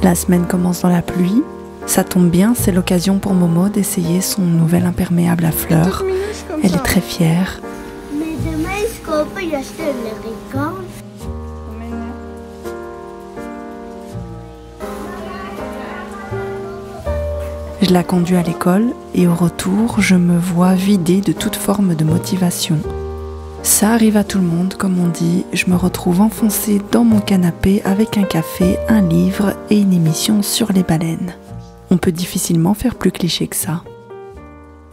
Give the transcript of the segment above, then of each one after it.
La semaine commence dans la pluie. Ça tombe bien, c'est l'occasion pour Momo d'essayer son nouvel imperméable à fleurs. Elle est très fière. Je la conduis à l'école et au retour, je me vois vidée de toute forme de motivation. Ça arrive à tout le monde, comme on dit. Je me retrouve enfoncée dans mon canapé avec un café, un livre et une émission sur les baleines. On peut difficilement faire plus cliché que ça.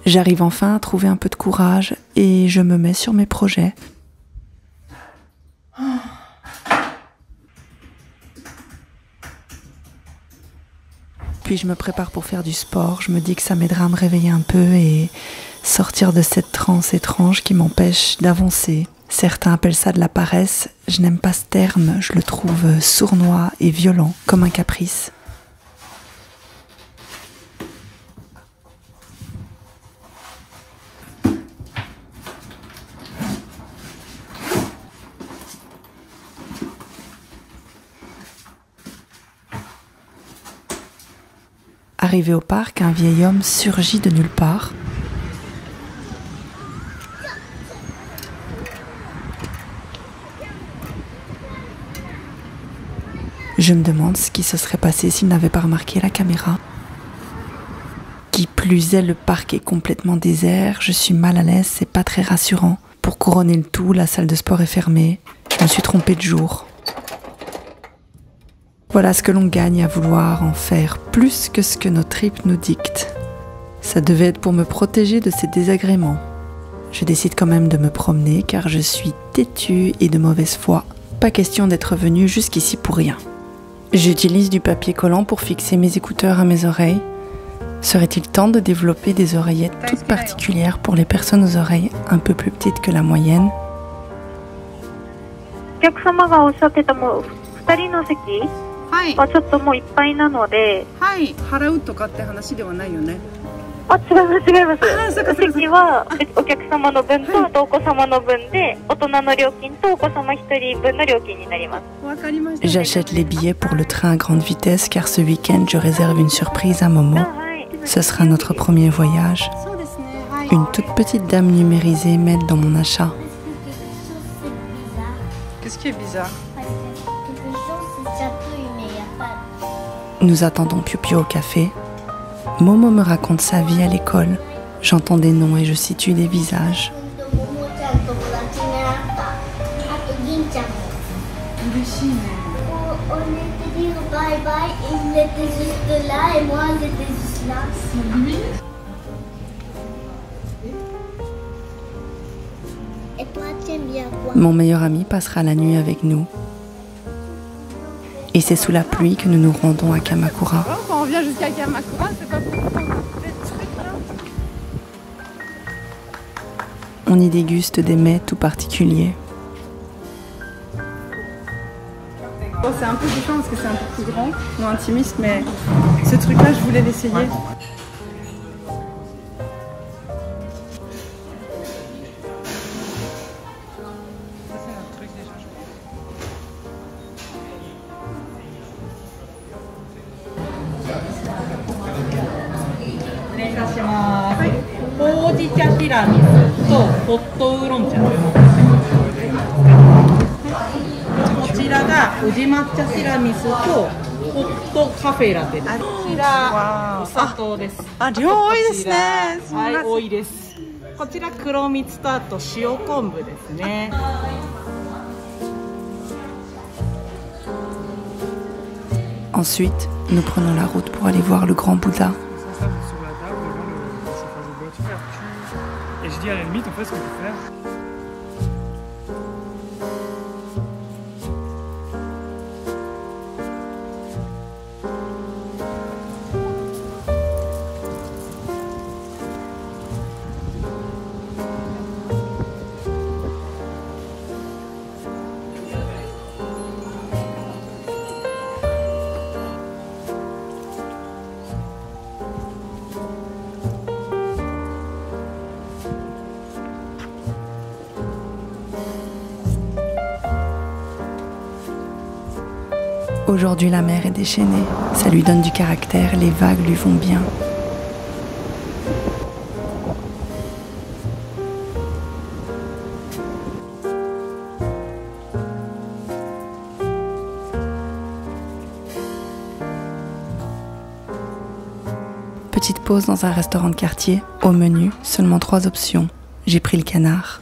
J'arrive enfin à trouver un peu de courage et je me mets sur mes projets. Puis je me prépare pour faire du sport. Je me dis que ça m'aidera à me réveiller un peu et sortir de cette transe étrange qui m'empêche d'avancer. Certains appellent ça de la paresse. Je n'aime pas ce terme. Je le trouve sournois et violent, comme un caprice. Arrivé au parc, un vieil homme surgit de nulle part. Je me demande ce qui se serait passé s'il n'avait pas remarqué la caméra. Qui plus est, le parc est complètement désert, je suis mal à l'aise, c'est pas très rassurant. Pour couronner le tout, la salle de sport est fermée. Je me suis trompée de jour. Voilà ce que l'on gagne à vouloir en faire plus que ce que nos tripes nous dictent. Ça devait être pour me protéger de ces désagréments. Je décide quand même de me promener car je suis têtue et de mauvaise foi. Pas question d'être venue jusqu'ici pour rien. J'utilise du papier collant pour fixer mes écouteurs à mes oreilles. Serait-il temps de développer des oreillettes toutes particulières pour les personnes aux oreilles un peu plus petites que la moyenne? はちょっともういっぱいなので、はい、払うとかって話ではないよね。あ、違います。席はお客様の分とあとお子様の分で、大人の料金とお子様1人分の料金になります。わかりました。J'achète les billets pour le train à grande vitesse car ce week-end je réserve une surprise à Momo. Ce sera notre premier voyage. Une toute petite dame numérisée m'aide dans mon achat. Qu'est-ce qui est bizarre? Nous attendons Piu-Piu au café. Momo me raconte sa vie à l'école. J'entends des noms et je situe des visages. Mon meilleur ami passera la nuit avec nous. Et c'est sous la pluie que nous nous rendons à Kamakura. Quand on vient jusqu'à Kamakura, c'est pas pour prendre des trucs là. On y déguste des mets tout particuliers. Bon, c'est un peu différent parce que c'est un peu plus grand, moins intimiste, mais ce truc-là, je voulais l'essayer. Ouais. Ensuite, nous prenons la route pour aller voir le grand Bouddha. Et je dis à la limite, en fait, ce qu'on peut faire. Aujourd'hui, la mer est déchaînée. Ça lui donne du caractère, les vagues lui vont bien. Petite pause dans un restaurant de quartier. Au menu, seulement 3 options. J'ai pris le canard.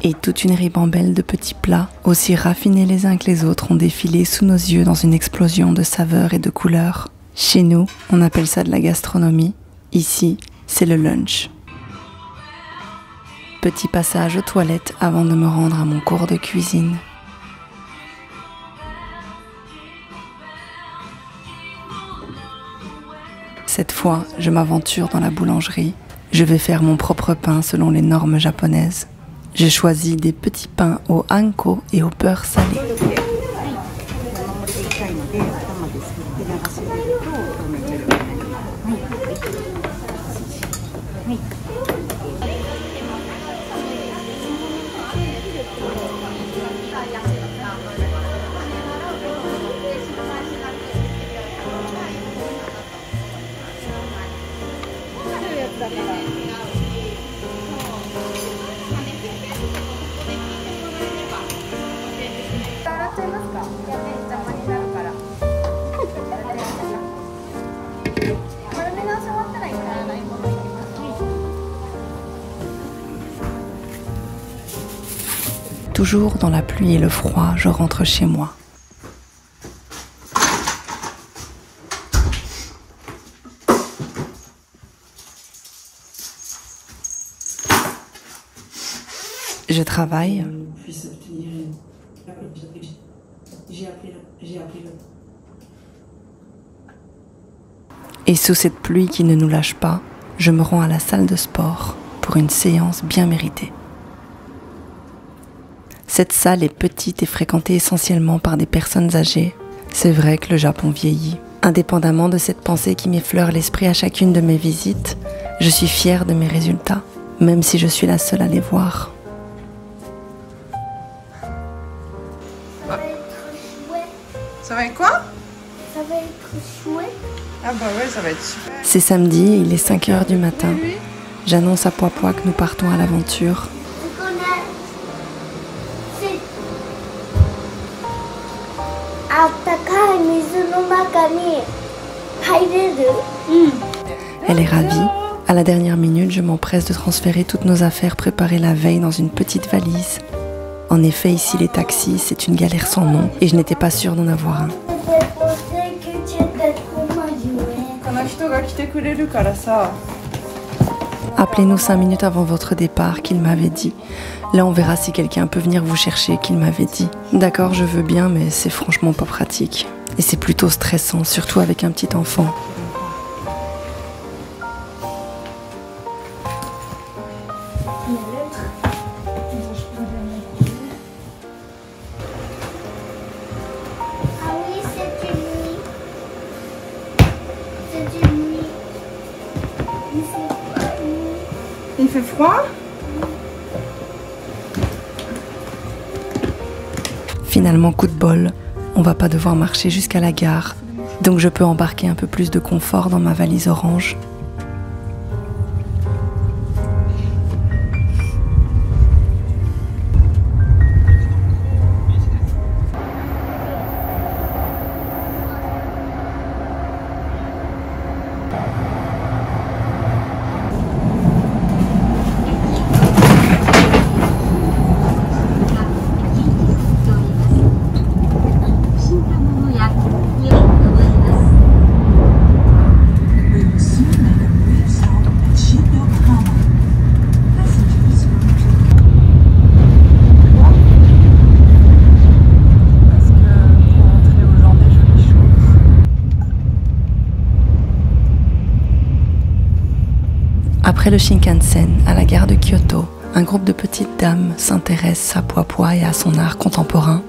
Et toute une ribambelle de petits plats, aussi raffinés les uns que les autres, ont défilé sous nos yeux dans une explosion de saveurs et de couleurs. Chez nous, on appelle ça de la gastronomie. Ici, c'est le lunch. Petit passage aux toilettes avant de me rendre à mon cours de cuisine. Cette fois, je m'aventure dans la boulangerie. Je vais faire mon propre pain selon les normes japonaises. Je choisis des petits pains au anko et au beurre salé. Toujours dans la pluie et le froid, je rentre chez moi. Je travaille. Et sous cette pluie qui ne nous lâche pas, je me rends à la salle de sport pour une séance bien méritée. Cette salle est petite et fréquentée essentiellement par des personnes âgées. C'est vrai que le Japon vieillit. Indépendamment de cette pensée qui m'effleure l'esprit à chacune de mes visites, je suis fière de mes résultats, même si je suis la seule à les voir. Ça va être quoi? Ça va être chouette. Ah bah ouais, ça va être super. C'est samedi, il est 5 h du matin. J'annonce à Poipois que nous partons à l'aventure. Elle est ravie. À la dernière minute, je m'empresse de transférer toutes nos affaires préparées la veille dans une petite valise. En effet, ici, les taxis, c'est une galère sans nom et je n'étais pas sûre d'en avoir un. Appelez-nous 5 minutes avant votre départ, qu'il m'avait dit. Là, on verra si quelqu'un peut venir vous chercher, qu'il m'avait dit. D'accord, je veux bien, mais c'est franchement pas pratique. Et c'est plutôt stressant, surtout avec un petit enfant. Ah oui, c'est une nuit. C'est une nuit. Il fait froid. Il fait froid? Finalement, coup de bol, on va pas devoir marcher jusqu'à la gare, donc je peux embarquer un peu plus de confort dans ma valise orange. Après le Shinkansen, à la gare de Kyoto, un groupe de petites dames s'intéresse à Poipois et à son art contemporain.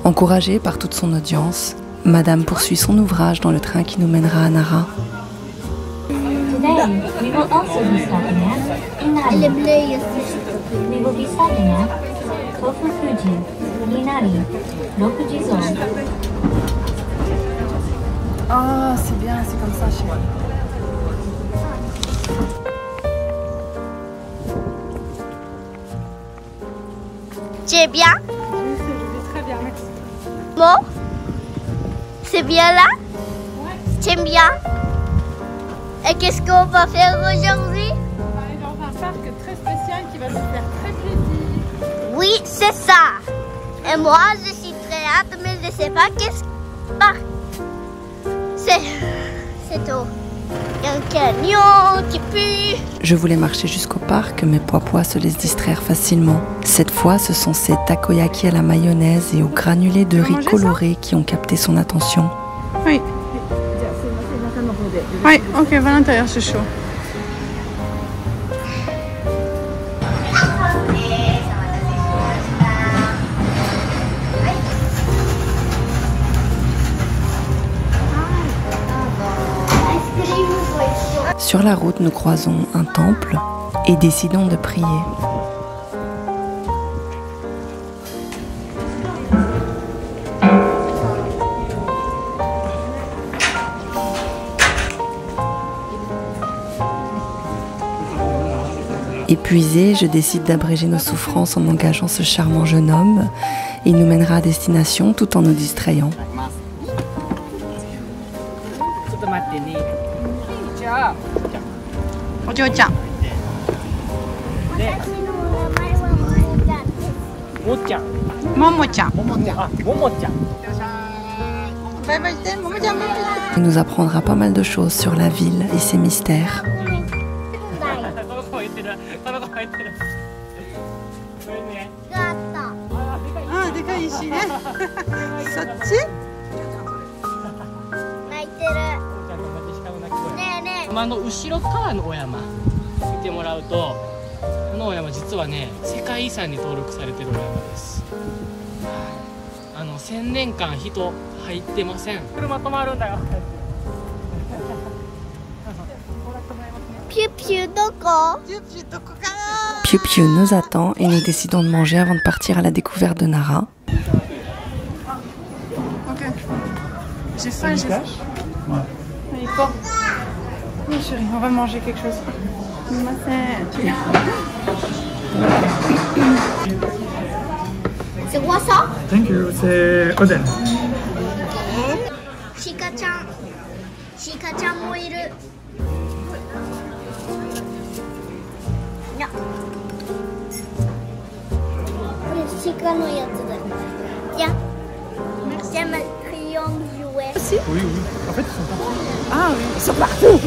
Encouragée par toute son audience, Madame poursuit son ouvrage dans le train qui nous mènera à Nara. Today we will also be stopping at Inari. We will be stopping at Tofufuji, Inari, Rokujizo. Oh, c'est bien, c'est comme ça chez moi. Tu es bien? Je vais très bien, merci. Bon? C'est bien là? Tu aimes bien? Et qu'est-ce qu'on va faire aujourd'hui? On va aller dans un parc très spécial qui va nous faire très plaisir. Oui, c'est ça. Et moi, je suis très hâte, mais je sais pas qu'est-ce parc. C'est tout. Il y a un camion qui pue. Je voulais marcher jusqu'au parc, mais Poipois se laisse distraire facilement. Cette fois, ce sont ces takoyaki à la mayonnaise et aux granulés de riz colorés qui ont capté son attention. Oui. Oui, ok, va à l'intérieur, c'est chaud. Sur la route, nous croisons un temple et décidons de prier. Épuisé, je décide d'abréger nos souffrances en engageant ce charmant jeune homme. Il nous mènera à destination tout en nous distrayant. Il nous apprendra pas mal de choses sur la ville et ses mystères. Ah, des cas ici,ね。そっち？泣いてる。ねえねえ。山の後ろ側のお山見てもらうと、このお山実はね、世界遺産に登録されてるお山です。1000年間人入ってません。車止まるんだよ。ピュピュどこ？Piu Piu nous attend et nous décidons de manger avant de partir à la découverte de Nara. Ok. J'ai faim, j'ai faim. Allez, quoi? Oui, chérie, on va manger quelque chose. C'est quoi ça? Thank you, c'est Oden. シカちゃんもいる。いや、これシカのやつだよ。いや、j'aime le crayon jouet. Oui, oui. En fait, ils sont partout. Ah oui, ils sont partout.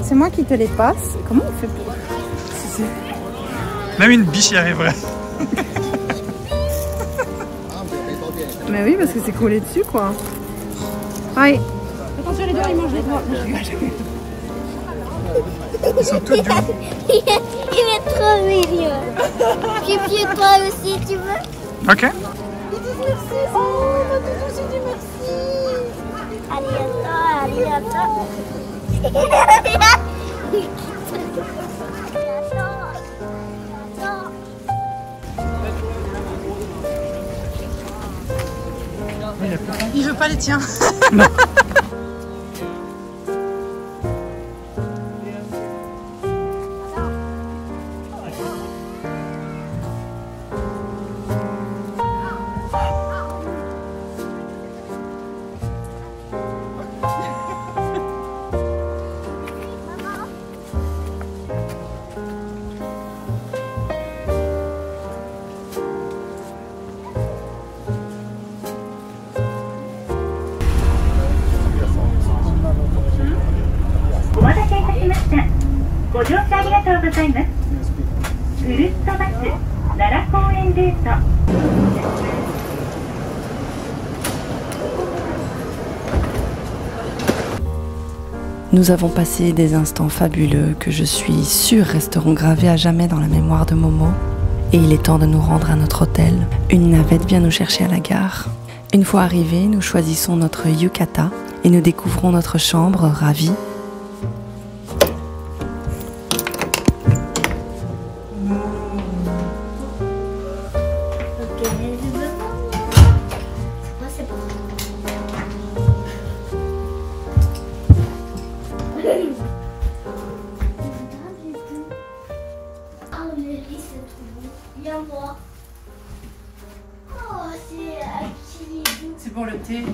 C'est moi qui te les passe. Comment on fait pour... Même une biche y arriverait. Mais oui, parce que c'est collé dessus, quoi. Aïe. Attention, les doigts, ils mangent les doigts. Ils sont tous doux. Il est trop mignon. Piu, toi aussi, tu veux? Ok. Ils disent merci. Oh, ma doudou, j'ai dit merci. Arigato. Il veut pas les tiens. Non. Nous avons passé des instants fabuleux que je suis sûre resteront gravés à jamais dans la mémoire de Momo. Et il est temps de nous rendre à notre hôtel. Une navette vient nous chercher à la gare. Une fois arrivés, nous choisissons notre yukata et nous découvrons notre chambre, ravis. été?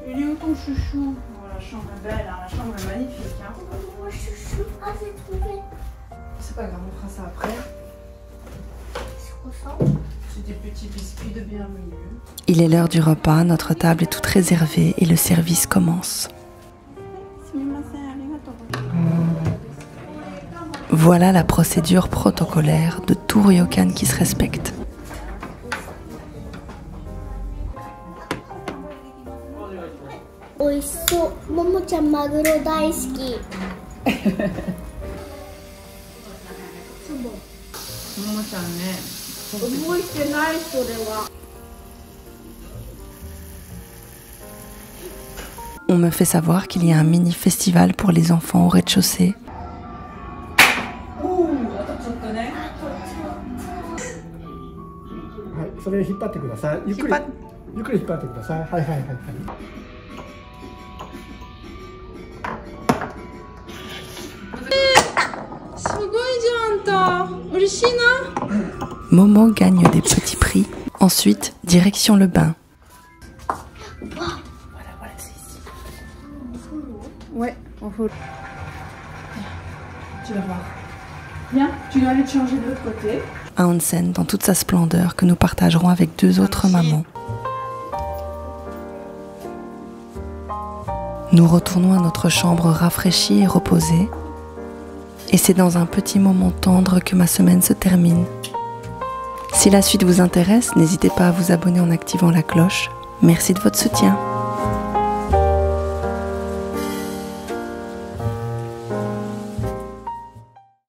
Il est où ton chouchou? Oh, la chambre est belle, hein. La chambre est magnifique. Hein. Mon chouchou, j'ai trouvé. C'est pas grave, on fera ça après. C'est des petits biscuits de bienvenue. Il est l'heure du repas, notre table est toute réservée et le service commence. Voilà la procédure protocolaire de tout ryokan qui se respecte. Momo-chan, maguro daisuki. Momo-chanね。覚えてないそれは。On me fait savoir qu'il y a un mini-festival pour les enfants au rez-de-chaussée. Momo gagne des petits prix. Ensuite, direction le bain. Ouais, on faut. Tu vas voir. Viens, tu dois aller te changer de l'autre côté. Un onsen dans toute sa splendeur que nous partagerons avec 2 autres mamans. Nous retournons à notre chambre rafraîchie et reposée. Et c'est dans un petit moment tendre que ma semaine se termine. Si la suite vous intéresse, n'hésitez pas à vous abonner en activant la cloche. Merci de votre soutien.